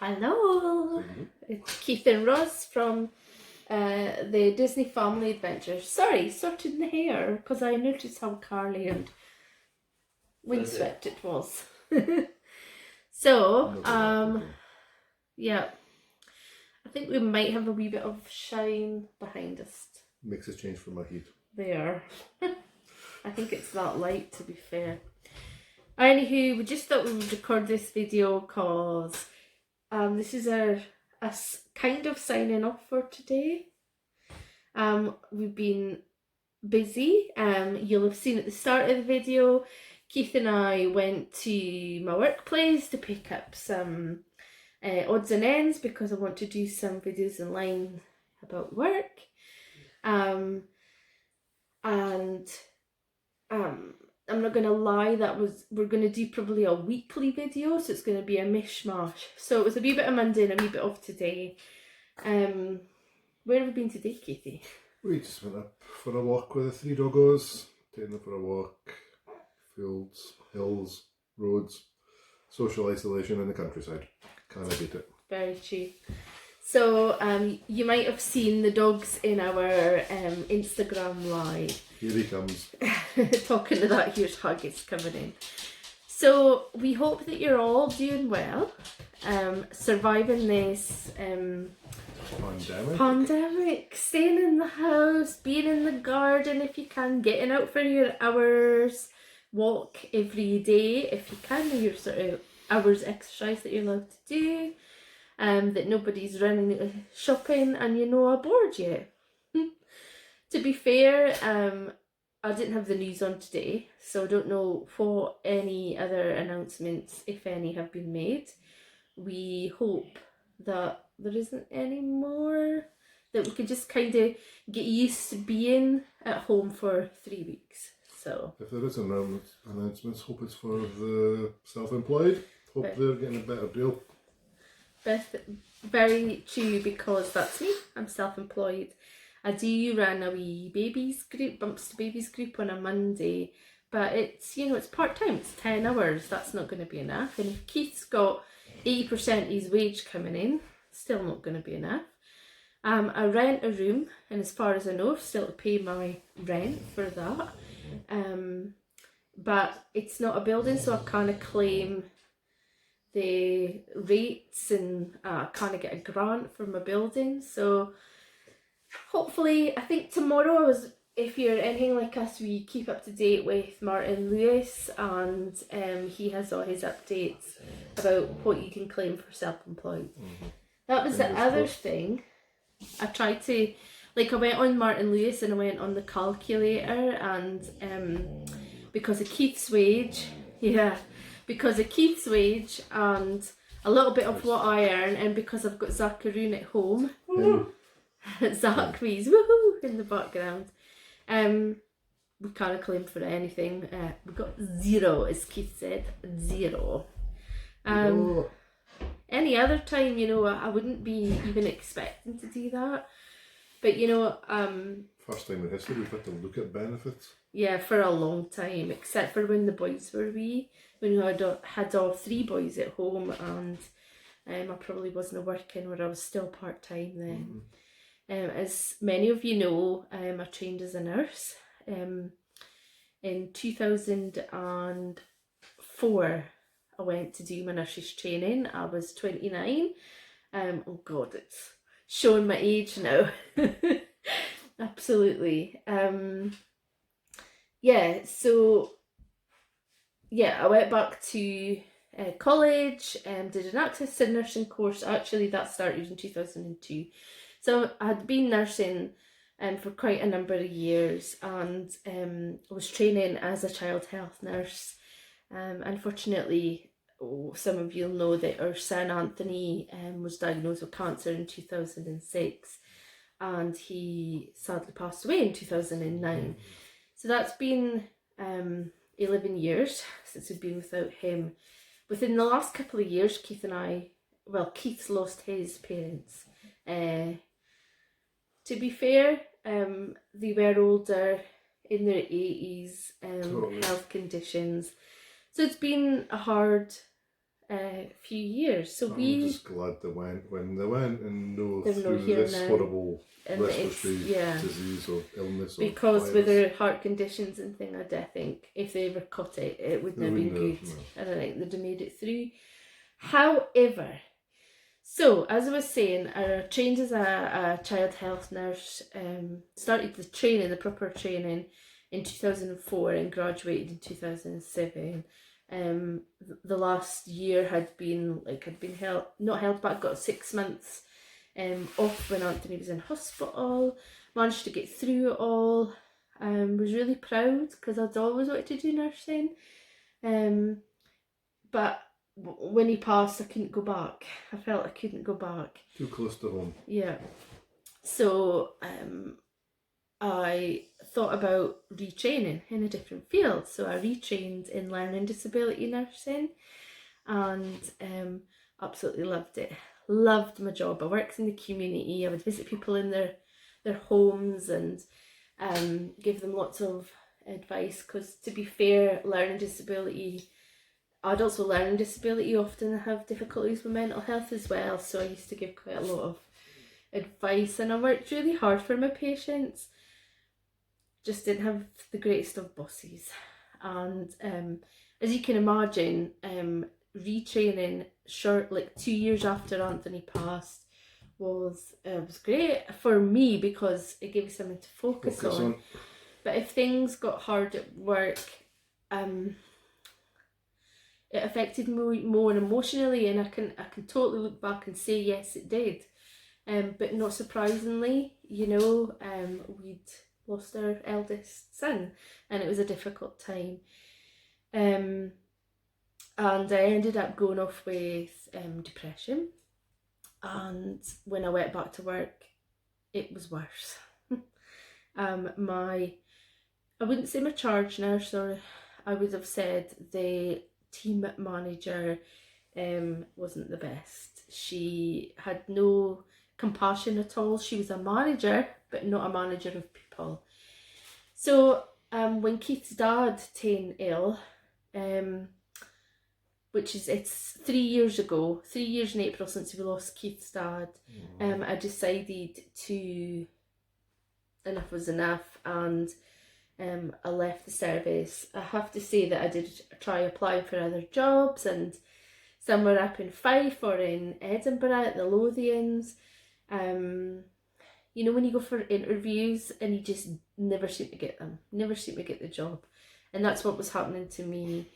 Hello, it's Keith and Ross from the Disney Family Adventures. Sorry, sorting the hair because I noticed how curly and windswept it was. So, yeah, I think we might have a wee bit of shine behind us. Makes a change for my heat. There. I think it's that light, to be fair. Anywho, we just thought we would record this video because this is a kind of signing off for today. We've been busy. You'll have seen at the start of the video, Keith and I went to my workplace to pick up some odds and ends because I want to do some videos online about work. I'm not gonna lie, we're gonna do probably a weekly video, so it's gonna be a mishmash. So it was a wee bit of Monday and a wee bit of today. Where have we been today, Katie? We just went up for a walk with the three doggos, taking them for a walk, fields, hills, roads, social isolation in the countryside. Can't beat it. Very true. So you might have seen the dogs in our Instagram live. Here he comes. Talking to that huge hug is coming in. So we hope that you're all doing well, surviving this pandemic, staying in the house, being in the garden if you can, getting out for your hours, walk every day if you can, your sort of hours exercise that you're allowed to do, that nobody's running shopping and are bored yet. To be fair, I didn't have the news on today, so I don't know what any other announcements, if any, have been made. We hope that there isn't any more, that we can just kind of get used to being at home for 3 weeks. So if there is announcements, hope it's for the self-employed. Hope they're getting a better deal. Very true, because that's me. I'm self-employed. I do run a wee babies group, Bumps to Babies group on a Monday, but it's, it's part-time, it's 10 hours, that's not going to be enough. And if Keith's got 80% of his wage coming in, still not going to be enough. I rent a room, and as far as I know, I've still to pay my rent for that. But it's not a building, so I can't claim the rates, and I can't get a grant for my building. So hopefully, I think tomorrow, if you're anything like us, we keep up to date with Martin Lewis, and he has all his updates about what you can claim for self-employed. That was the other thing. I tried to, I went on Martin Lewis and I went on the calculator, and because of Keith's wage, and a little bit of what I earn, and because I've got Zacharoon at home, Zach's woohoo in the background, we can't claim for anything. We got zero, as Keith said, zero. Any other time, I wouldn't be even expecting to do that. But first time in history we've had to look at benefits. Yeah, for a long time, except for when the boys were wee, when I had all 3 boys at home, and I probably wasn't working, or I was still part-time then. As many of you know, I trained as a nurse. In 2004, I went to do my nurse's training. I was 29. Oh God, it's showing my age now. Absolutely. I went back to college and did an access to nursing course. Actually, that started in 2002. So I had been nursing for quite a number of years, and I was training as a child health nurse. Unfortunately, some of you'll know that our son Anthony was diagnosed with cancer in 2006, and he sadly passed away in 2009. So that's been 11 years since we've been without him. Within the last couple of years, Keith's lost his parents. To be fair, they were older, in their 80s, health conditions. So it's been a hard few years. So I'm just glad they went when they went and no they're through not here this now. horrible And respiratory disease or illness or because virus. with their heart conditions and thing, I think if they ever caught it, it wouldn't have been good. No. I don't think they'd have made it through. However, so as I was saying, I trained as a child health nurse, started the proper training in 2004 and graduated in 2007. The last year had been not held back, got 6 months off when Anthony was in hospital, managed to get through it all. Was really proud because I'd always wanted to do nursing. But when he passed, I couldn't go back. I felt I couldn't go back. Too close to home. Yeah. So I thought about retraining in a different field. So I retrained in learning disability nursing and absolutely loved it. Loved my job. I worked in the community. I would visit people in their homes and give them lots of advice because, to be fair, adults with learning disability often have difficulties with mental health as well. So I used to give quite a lot of advice and I worked really hard for my patients. Just didn't have the greatest of bosses. And as you can imagine, retraining 2 years after Anthony passed was great for me because it gave me something to focus on. But if things got hard at work, it affected me more emotionally, and I can totally look back and say yes, it did. But not surprisingly, we'd lost our eldest son, and it was a difficult time. And I ended up going off with depression. And when I went back to work, it was worse. I wouldn't say my charge nurse, or I would have said the team manager wasn't the best. She had no compassion at all. She was a manager, but not a manager of people. So when Keith's dad turned ill, it's 3 years ago, 3 years in April since we lost Keith's dad, I decided enough was enough, and I left the service. I have to say that I did try applying for other jobs, and some were up in Fife or in Edinburgh at the Lothians. When you go for interviews and you just never seem to get them, never seem to get the job, and that's what was happening to me.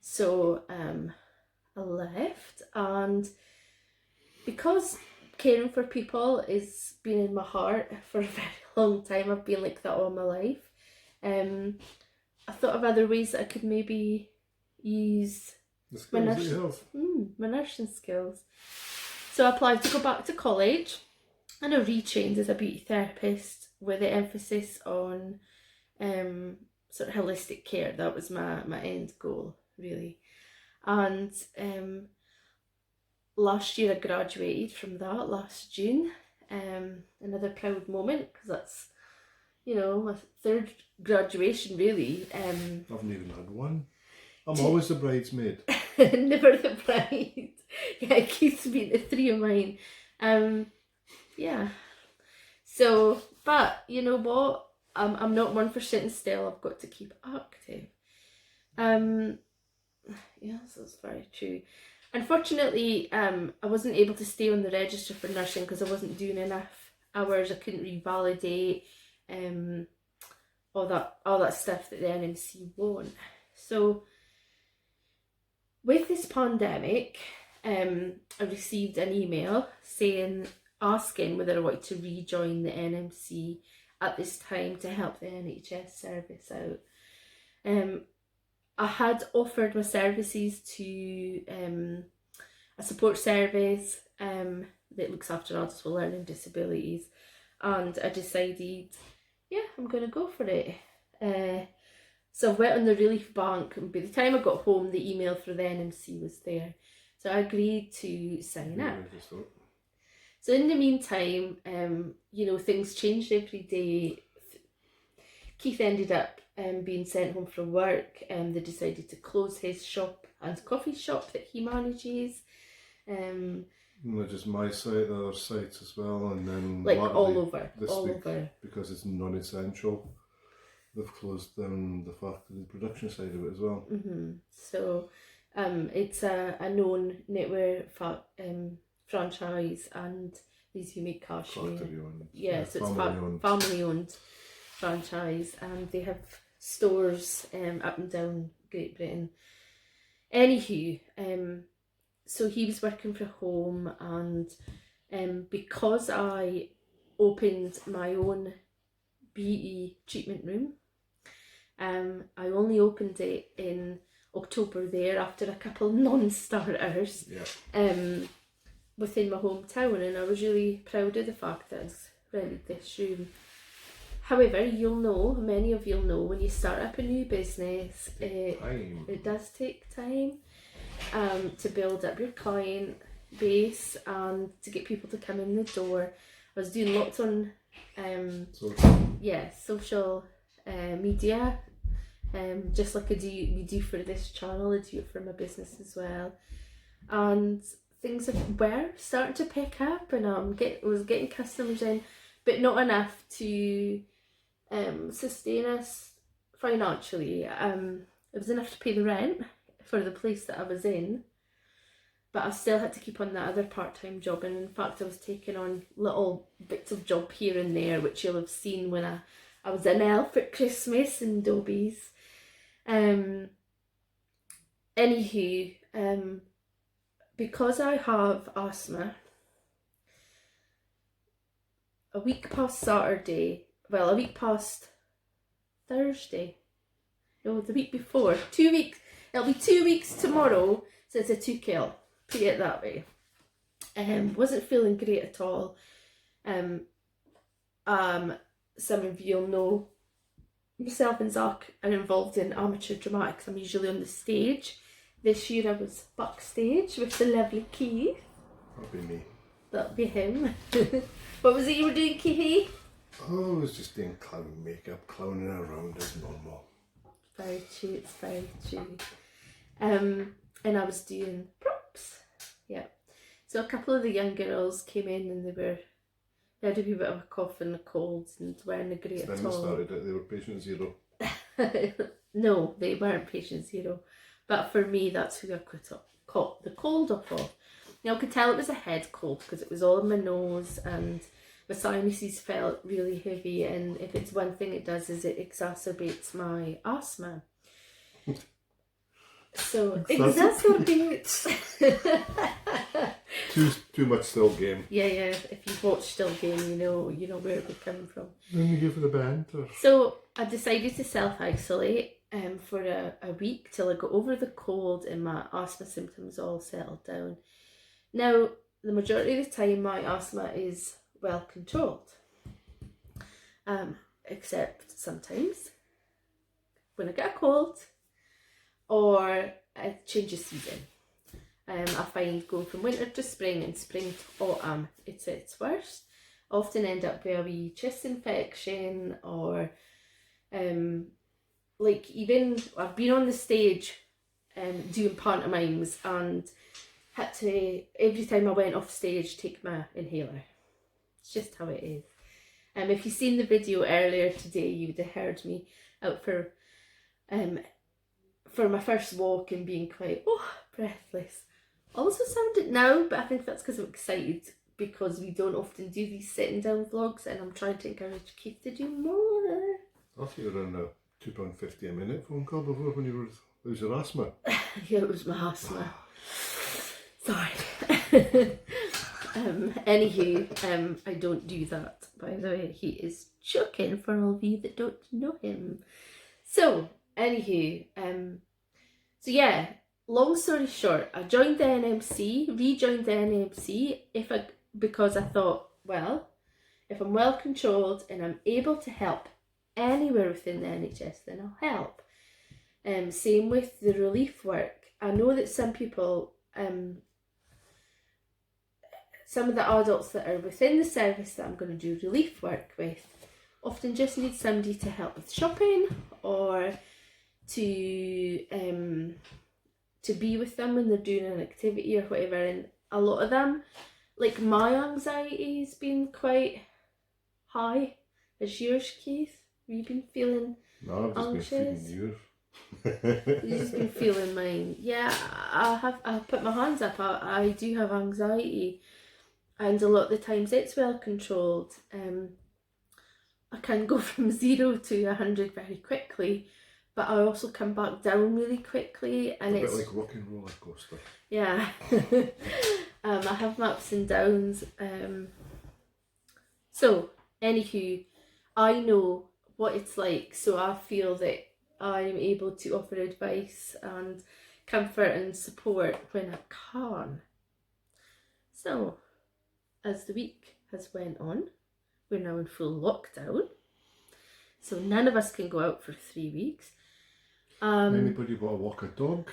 So I left, and because caring for people has been in my heart for a very long time, I've been like that all my life. I thought of other ways that I could maybe use my nursing skills. So I applied to go back to college, and I retrained as a beauty therapist with the emphasis on sort of holistic care. That was my end goal, really. And last year I graduated from that, last June. Another proud moment, because that's, my third graduation, really. I haven't even had one. I'm always the bridesmaid. Never the bride. Yeah, it keeps being the three of mine. Yeah. So, but you know what? I'm not one for sitting still. I've got to keep active. Yes, that's very true. Unfortunately, I wasn't able to stay on the register for nursing because I wasn't doing enough hours. I couldn't revalidate all that stuff that the NMC want. So with this pandemic, I received an email asking whether I wanted to rejoin the NMC at this time to help the NHS service out. I had offered my services to a support service that looks after adults with learning disabilities, and I decided, I'm going to go for it. So I went on the relief bank, and by the time I got home, the email for the NMC was there. So I agreed to sign up. So in the meantime, things changed every day. Keith ended up being sent home from work, and they decided to close his shop and coffee shop that he manages. Not just my site, the other sites as well, and then Like lately, all over, this all week, over. because it's non-essential, they've closed down the factory, the production side of it as well. So it's a known knitwear franchise, and these who make cashmere. Factory owned. Yeah, so it's family-owned. family-owned franchise, and they have stores up and down Great Britain. Anywho, so he was working from home, and because I opened my own beauty treatment room, I only opened it in October there after a couple of non-starters within my hometown, and I was really proud of the fact that I rented this room. However, many of you'll know, when you start up a new business, it does take time to build up your client base and to get people to come in the door. I was doing lots on social media, just like we do for this channel. I do it for my business as well, and things were starting to pick up, and I was getting customers in, but not enough to sustain us financially. It was enough to pay the rent for the place that I was in, but I still had to keep on that other part-time job, and in fact I was taking on little bits of job here and there, which you'll have seen when I was an elf at Christmas in Dobie's. Anywho, because I have asthma, a week past Thursday, no, the week before, 2 weeks, it'll be 2 weeks tomorrow since I took ill, put it that way. Wasn't feeling great at all. Some of you'll know myself and Zach are involved in amateur dramatics. I'm usually on the stage. This year I was backstage with the lovely Keith. That'll be me. That'll be him. What was it you were doing, Keithy? Oh, I was just doing clown makeup, clowning around as normal. Very true, it's very true. And I was doing props. Yeah. So a couple of the young girls came in, and they had a wee bit of a cough and a cold and weren't great at all. Then they started it, they were patient zero. No, they weren't patient zero. But for me, that's who I caught the cold off of. Now I could tell it was a head cold because it was all in my nose, and my sinuses felt really heavy, and if it's one thing it does is it exacerbates my asthma. So exacerbates. Too much Still Game. Yeah. If you've watched Still Game, you know where it would come from. Then you go for the band. Or... So I decided to self-isolate for a week till I got over the cold and my asthma symptoms all settled down. Now, the majority of the time my asthma is well controlled, except sometimes when I get a cold or a change of season. I find going from winter to spring and spring to autumn, it's its worst. I often end up with a wee chest infection, or like even I've been on the stage doing pantomimes and had to, every time I went off stage, take my inhaler. It's just how it is. If you've seen the video earlier today, you would have heard me out for my first walk and being quite breathless. Also sounded now, but I think that's because I'm excited, because we don't often do these sitting down vlogs, and I'm trying to encourage Keith to do more. I thought you were on a £2.50 a minute phone call before when it was your asthma. Yeah, it was my asthma. Sorry. Anywho, I don't do that, by the way. He is joking for all of you that don't know him. So, anywho, so yeah, long story short, I joined the NMC, rejoined the NMC, because I thought, well, if I'm well controlled and I'm able to help anywhere within the NHS, then I'll help. Same with the relief work. I know that some people, some of the adults that are within the service that I'm going to do relief work with often just need somebody to help with shopping or to be with them when they're doing an activity or whatever. And a lot of them, like my anxiety's been quite high. Is yours, Keith? Have you been feeling No, I've just anxious? been feeding yours. You've just been feeling mine. Yeah, I'll put my hands up. I do have anxiety, and a lot of the times it's well controlled. I can go from 0 to 100 very quickly, but I also come back down really quickly, and a it's bit like rocking roller coaster. yeah. I have my ups and downs. So anywho, I know what it's like, so I feel that I'm able to offer advice and comfort and support when I can. So, as the week has went on, we're now in full lockdown. So none of us can go out for 3 weeks. Anybody want to walk a dog?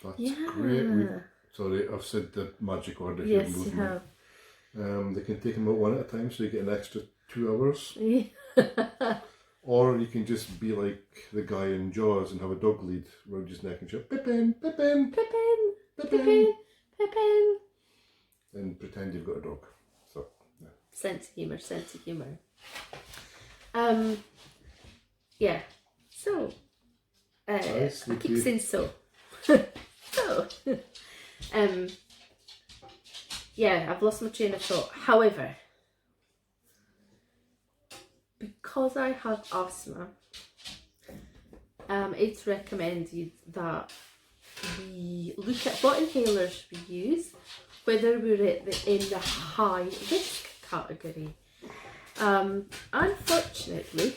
That's great. Sorry, I've said the magic word if Yes, you're moving. you have. They can take them out one at a time, so you get an extra 2 hours. Yeah. Or you can just be like the guy in Jaws and have a dog lead around his neck and shout, Pippin, Pippin, Pippin, Pippin, Pippin, Pippin. and pretend you've got a dog. So, yeah. Sense of humour, sense of humour. Yeah. So, I keep saying so. So, yeah, I've lost my train of thought. However, because I have asthma, it's recommended that we look at what inhalers we use, whether we're in the high risk category. Unfortunately,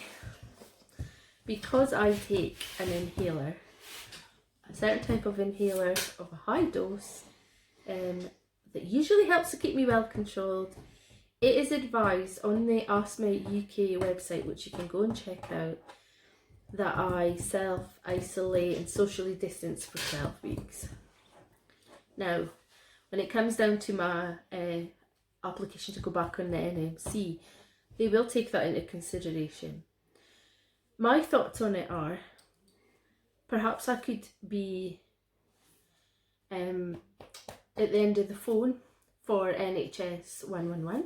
because I take an inhaler, a certain type of inhaler of a high dose, that usually helps to keep me well controlled, it is advised on the Asthma UK website, which you can go and check out, that I self-isolate and socially distance for 12 weeks. Now, when it comes down to my application to go back on the NMC, they will take that into consideration. My thoughts on it are, perhaps I could be at the end of the phone for NHS 111,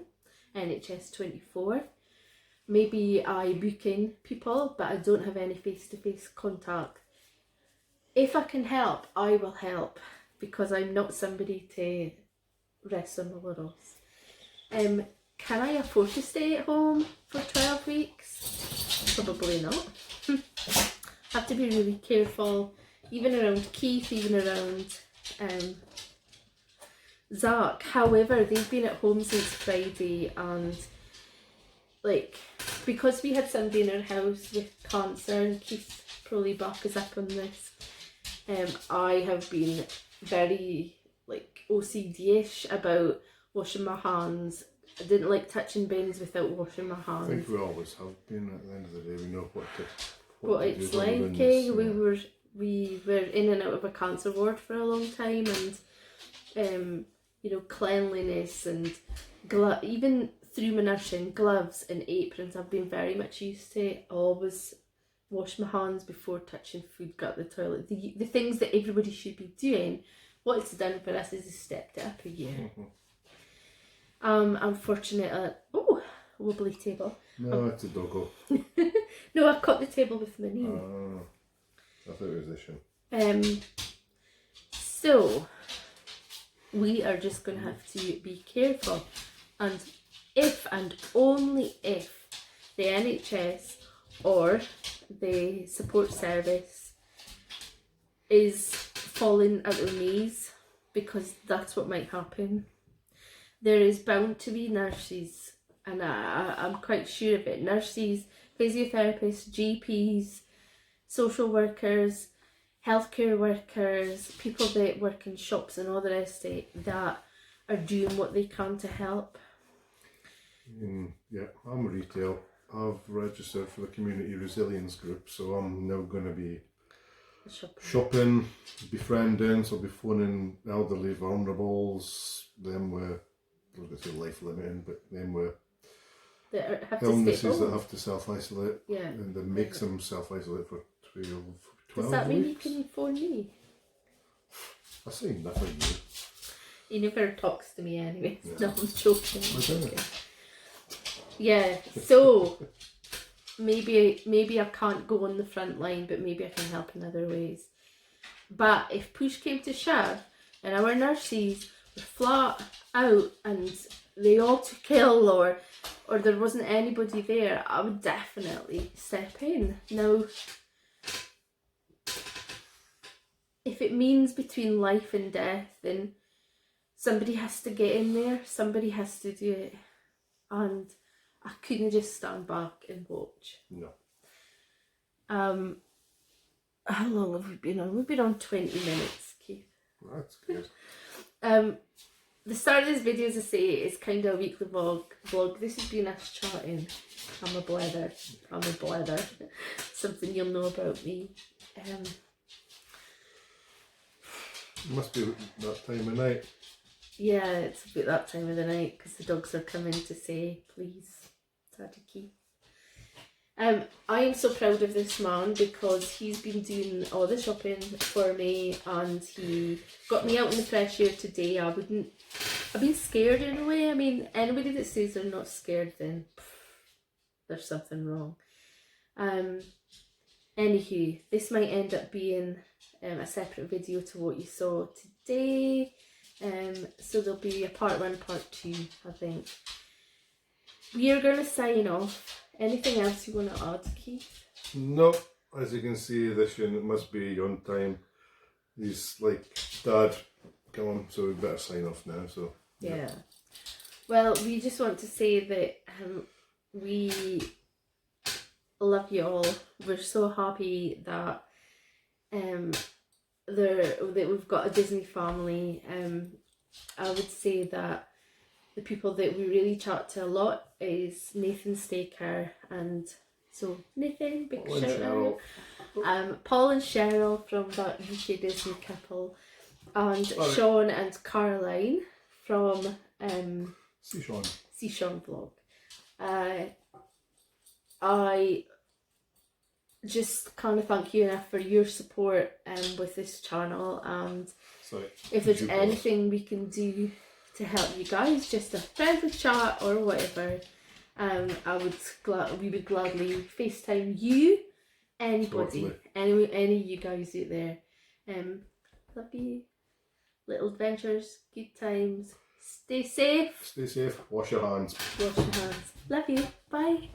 NHS 24. Maybe I book in people, but I don't have any face-to-face contact. If I can help, I will help, because I'm not somebody to rest on my laurels. Can I afford to stay at home for 12 weeks? Probably not. Have to be really careful, even around Keith, even around Zach. However, they've been at home since Friday, and like, because we had somebody in our house with cancer, and Keith probably back us up on this, I have been very like OCD-ish about washing my hands. I didn't like touching bins without washing my hands. I think we always have been. At the end of the day, we know what it's like. We were in and out of a cancer ward for a long time, and cleanliness and even through my nursing, gloves and aprons I've been very much used to. Always wash my hands before touching food, go to the toilet. The things that everybody should be doing. What it's done for us is it's stepped it up a year. I'm fortunate. Wobbly table. No, it's a doggo. No, I caught the table with my knee. I thought it was a shame. So we are just going to have to be careful, and if and only if the NHS or the support service is falling at their knees, because that's what might happen. There is bound to be nurses, and I'm quite sure of it, nurses, physiotherapists, GPs, social workers, healthcare workers, people that work in shops and all the rest of it, that are doing what they can to help. Yeah, I'm retail. I've registered for the community resilience group, so I'm now going to be shopping, befriending, so I'll be phoning elderly vulnerables, them with, I was going to say life limiting, but them with that have to stay illnesses that home. have to self-isolate. Yeah. And it makes them self-isolate for 12 Does that mean weeks. you can phone me? I say nothing new. He never talks to me anyway. Yeah. No, I'm joking. Okay. Yeah, so maybe I can't go on the front line, but maybe I can help in other ways. But if push came to shove and our nurses were flat out and they all took ill or there wasn't anybody there, I would definitely step in. Now, if it means between life and death, then somebody has to get in there, somebody has to do it. And I couldn't just stand back and watch. No. How long have we been on? We've been on 20 minutes, Keith. That's good. The start of this video, as I say, is kind of a weekly vlog. This has been us chatting. I'm a blether. Something you'll know about me. It must be that time of night. Yeah, it's about that time of the night because the dogs are coming to say, please, Daddy Keith. I am so proud of this man because he's been doing all the shopping for me and he got me out in the fresh air today. I've been scared in a way. I mean, anybody that says they're not scared, then there's something wrong. Anywho, this might end up being a separate video to what you saw today. So there'll be a part 1, part 2, I think. We are going to sign off. Anything else you want to add, Keith? No, as you can see, this unit must be on time. He's like, Dad, come on, so we better sign off now. So yeah. Well, we just want to say that we love you all. We're so happy that that we've got a Disney family. I would say that the people that we really chat to a lot is Nathan Staker, and so Nathan, big Paul and shout out. Paul and Cheryl from that UK Disney couple, and Sean and Caroline from Sean Vlog. I just can't thank you enough for your support with this channel, and if there's anything we can do to help you guys, just a friendly chat or whatever, we would gladly FaceTime you, anybody, any of you guys out there. Love you. Little adventures, good times. Stay safe. Wash your hands. Wash your hands. Love you. Bye.